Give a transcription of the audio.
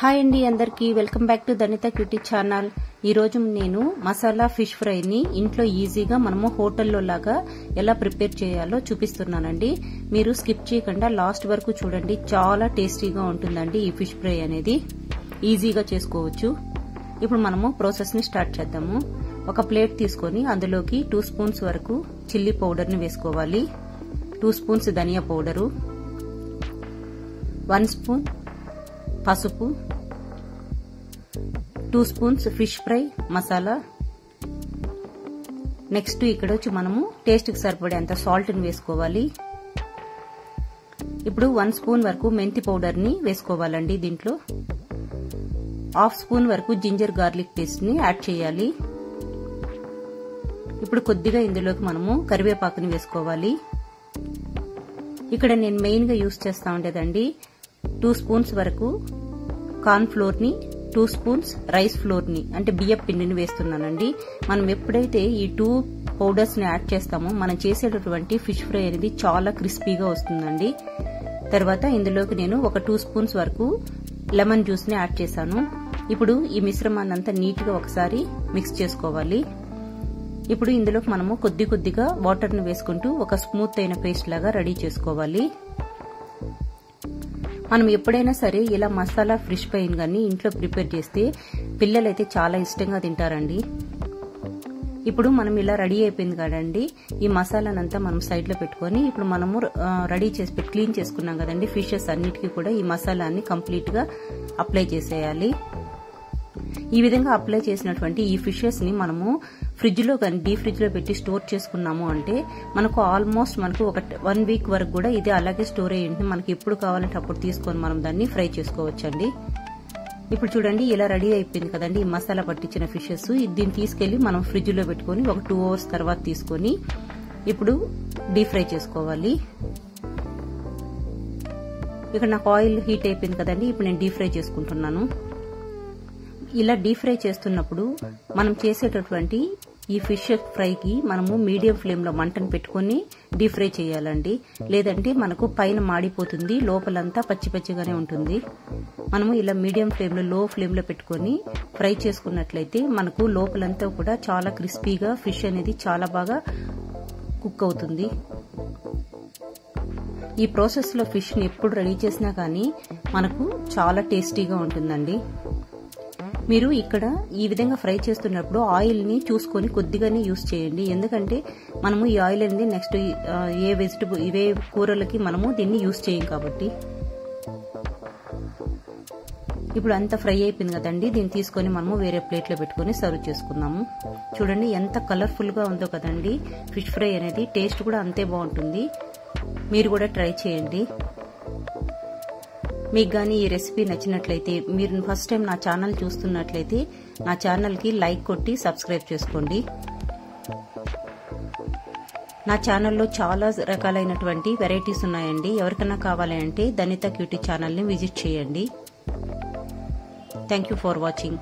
Hi అండి అందరికీ welcome back to Dhanitha cutie channel. ఈ రోజు నేను మసాలా ఫిష్ ఫ్రైని ఇంట్లో ఈజీగా మనము హోటల్లో లాగా ఎలా ప్రిపేర్ చేయాలో చూపిస్తున్నానండి. మీరు స్కిప్ చేయకుండా లాస్ట్ వరకు చూడండి. చాలా టేస్టీగా ఉంటుందండి ఈ ఫిష్ ఫ్రై అనేది. ఈజీగా చేసుకోవచ్చు. ఇప్పుడు మనము ప్రాసెస్ ని స్టార్ట్ చేద్దాము. ఒక ప్లేట్ తీసుకొని అందులోకి 2 స్పూన్స్ వరకు చిల్లీ పౌడర్ ని వేసుకోవాలి. 2 స్పూన్స్ ధనియా పౌడరు, 1 స్పూన్ పసుపు, 2 spoons fish fry masala. Next ఇక్కడ వచ్చి మనము టేస్ట్ కి సరిపడేంత సాల్ట్ ని వేసుకోవాలి. ఇప్పుడు 1 స్పూన్ వరకు మెంతి పౌడర్ ని వేసుకోవాలండి. దీంట్లో 1/2 స్పూన్ వరకు జింజర్ గార్లిక్ పేస్ట్ ని యాడ్ చేయాలి. ఇప్పుడు కొద్దిగా ఇందులోకి మనము కరివేపాకుని వేసుకోవాలి. ఇక్కడ నేను మెయిన్ గా యూజ్ చేస్తా ఉండేదండి 2 స్పూన్స్ వరకు కార్న్ ఫ్లోర్ ని, 2 స్పూన్స్ రైస్ ఫ్లోర్ ని అంటే బియ్యం పిండిని వేస్తున్నానండి. మనం ఎప్పుడైతే ఈ 2 పౌడర్స్ ని యాడ్ చేస్తామో మనం చేసేటటువంటి ఫిష్ ఫ్రై అనేది చాలా క్రిస్పీగా వస్తుందండి. తర్వాత ఇందులోకి నేను ఒక 2 స్పూన్స్ వరకు లెమన్ జ్యూస్ ని యాడ్ చేశాను. ఇప్పుడు ఈ మిశ్రమాన్ని అంతా నీట్ గా ఒకసారి మిక్స్ చేసుకోవాలి. ఇప్పుడు ఇందులోకి మనము కొద్దిగా వాటర్ ని వేసుకుంటూ ఒక స్మూత్ అయిన పేస్ట్ లాగా రెడీ చేసుకోవాలి. మనం ఎప్పుడైనా సరే ఇలా మసాలా ఫిష్ ఫ్రై గాని ఇంట్లో ప్రిపేర్ చేస్తే పిల్లలైతే చాలా ఇష్టంగా తింటారండి. ఇప్పుడు మనం ఇలా రెడీ అయిపోయింది కదండి. ఈ మసాలానంతా మనం సైడ్ లో పెట్టుకొని ఇప్పుడు మనము రెడీ చేసి క్లీన్ చేసుకున్నాం కదండి ఫిషెస్ అన్నిటికీ కూడా ఈ మసాలాని కంప్లీట్ గా అప్లై చేసేయాలి. ఈ విధంగా అప్లై చేసినటువంటి ఈ ఫిషెస్ ని మనము ఫ్రిడ్జ్ లో కానీ డీప్ ఫ్రిడ్జ్ లో పెట్టి స్టోర్ చేసుకున్నాము అంటే మనకు ఆల్మోస్ట్ మనకు ఒక 1 వీక్ వరకు కూడా ఇది అలాగే స్టోర్ అయ్యి ఉంటుంది. మనకి ఎప్పుడు కావాలంటే అప్పుడు తీసుకొని మనం దాన్ని ఫ్రై చేసుకోవచ్చండి. ఇప్పుడు చూడండి ఇలా రెడీ అయిపోయింది కదండి ఈ మసాలా పట్టించిన ఫిషెస్. దీన్ని తీసుకెళ్లి మనం ఫ్రిడ్జ్ లో పెట్టుకుని ఒక 2 అవర్స్ తర్వాత తీసుకొని ఇప్పుడు డీప్ ఫ్రై చేసుకోవాలి. ఇక్కడ నాకు ఆయిల్ హీట్ అయిపోయింది కదండి. ఇప్పుడు నేను డీప్ ఫ్రై చేసుకుంటున్నాను. ఇలా డీప్ ఫ్రై చేస్తున్నప్పుడు మనం చేసేటటువంటి ఈ ఫిష్ ఫ్రైకి మనము మీడియం ఫ్లేమ్ లో మంటను పెట్టుకుని డీప్ ఫ్రై చేయాలండి. లేదంటే మనకు పైన మాడిపోతుంది, లోపలంతా పచ్చి పచ్చిగానే ఉంటుంది. మనము ఇలా మీడియం ఫ్లేమ్ లో లో ఫ్లేమ్ లో పెట్టుకుని ఫ్రై చేసుకున్నట్లయితే మనకు లోపలంతా కూడా చాలా క్రిస్పీగా ఫిష్ అనేది చాలా బాగా కుక్ అవుతుంది. ఈ ప్రాసెస్ లో ఫిష్ ని ఎప్పుడు రెడీ చేసినా కానీ మనకు చాలా టేస్టీగా ఉంటుందండి. మీరు ఇక్కడ ఈ విధంగా ఫ్రై చేస్తున్నప్పుడు ఆయిల్ ని చూసుకొని కొద్దిగానే యూజ్ చేయండి. ఎందుకంటే మనము ఈ ఆయిల్ అనేది నెక్స్ట్ ఏ వెజిటబుల్ ఇవే కూరలకి మనము దీన్ని యూజ్ చేయం కాబట్టి. ఇప్పుడు అంతా ఫ్రై అయిపోయింది కదండి. దీన్ని తీసుకొని మనము వేరే ప్లేట్ లో పెట్టుకుని సర్వ్ చేసుకుందాము. చూడండి ఎంత కలర్ఫుల్ గా ఉందో కదండి ఫిష్ ఫ్రై అనేది. టేస్ట్ కూడా అంతే బాగుంటుంది. మీరు కూడా ట్రై చేయండి. మీకు గానీ ఈ రెసిపీ నచ్చినట్లయితే, మీరు ఫస్ట్ టైం నా ఛానల్ చూస్తున్నట్లయితే నా ఛానల్ కి లైక్ కొట్టి సబ్స్క్రైబ్ చేసుకోండి. నా ఛానల్లో చాలా రకాలైనటువంటి వెరైటీస్ ఉన్నాయండి. ఎవరికైనా కావాలి అంటే ధనిత క్యూటీ ఛానల్ ని విజిట్ చేయండి. Thank you for watching.